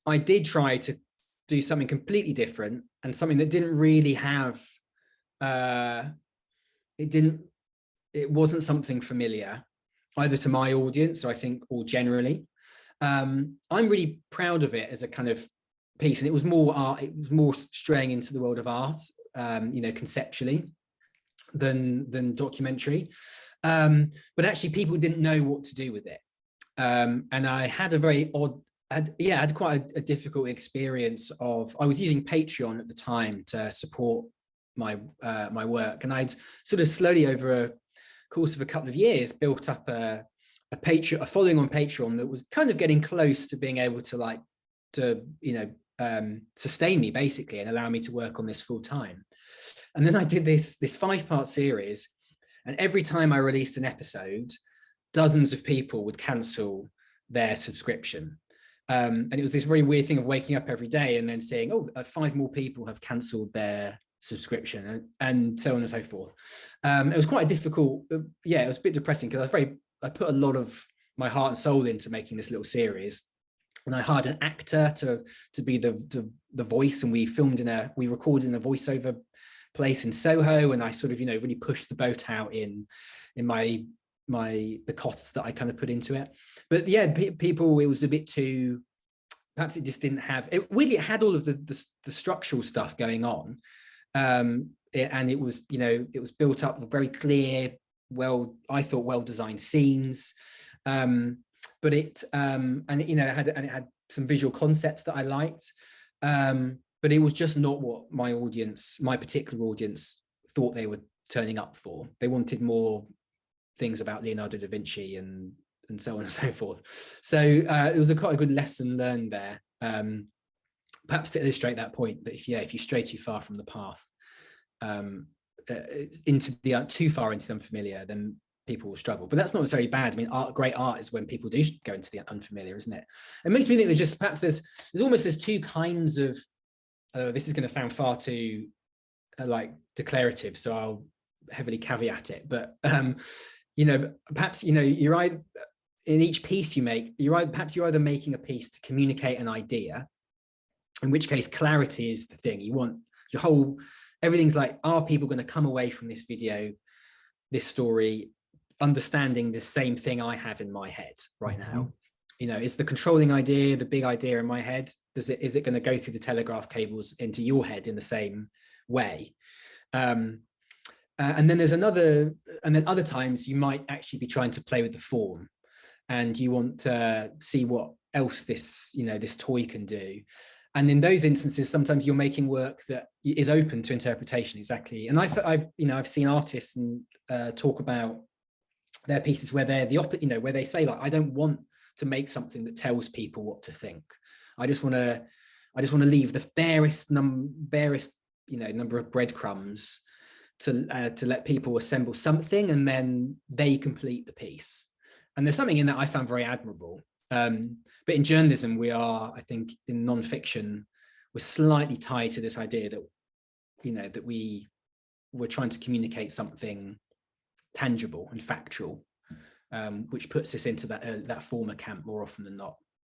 I did try to do something completely different and something that didn't really have, it wasn't something familiar either to my audience, or I think, or generally. I'm really proud of it as a kind of piece, and it was more art, it was more straying into the world of art, conceptually, than documentary. But actually people didn't know what to do with it. And I had a very odd, I had quite a difficult experience of, I was using Patreon at the time to support my my work, and I'd sort of slowly over a course of a couple of years built up a following on Patreon that was kind of getting close to being able to sustain me basically and allow me to work on this full time. And then I did this 5-part series, and every time I released an episode, dozens of people would cancel their subscription. And it was this very weird thing of waking up every day and then saying, oh, 5 more people have cancelled their subscription, and so on and so forth. It was quite a difficult, it was a bit depressing, because I put a lot of my heart and soul into making this little series. And I hired an actor to be the voice, and we recorded in a voiceover place in Soho, and I sort of really pushed the boat out in the costs that I kind of put into it. But yeah, people, it was a bit too, perhaps it just didn't have it. Weirdly, it had all of the structural stuff going on, and it was built up with very clear, I thought well designed scenes, but it had some visual concepts that I liked, but it was just not what my particular audience thought they were turning up for. They wanted more things about Leonardo da Vinci and so on and so forth. So it was quite a good lesson learned there, perhaps to illustrate that point, that if you stray too far from the path, into the too far into the unfamiliar, then people will struggle. But that's not necessarily bad. I mean, great art is when people do go into the unfamiliar, isn't it? It makes me think there's two kinds of, this is going to sound far too declarative, so I'll heavily caveat it, but perhaps you're right, in each piece you make, perhaps you're either making a piece to communicate an idea, in which case clarity is the thing. You want everything's like, are people going to come away from this video, this story, understanding the same thing I have in my head right now? Is the controlling idea, the big idea in my head, is it going to go through the telegraph cables into your head in the same way? And then other times you might actually be trying to play with the form, and you want to see what else this toy can do. And in those instances, sometimes you're making work that is open to interpretation. Exactly. And I've seen artists talk about their pieces where they're the opposite, where they say, like, I don't want to make something that tells people what to think. I just want to leave the barest number of breadcrumbs to let people assemble something, and then they complete the piece. And there's something in that I found very admirable. But in journalism, I think in non-fiction, we're slightly tied to this idea that, that we're trying to communicate something tangible and factual, which puts us into that former camp more often than not.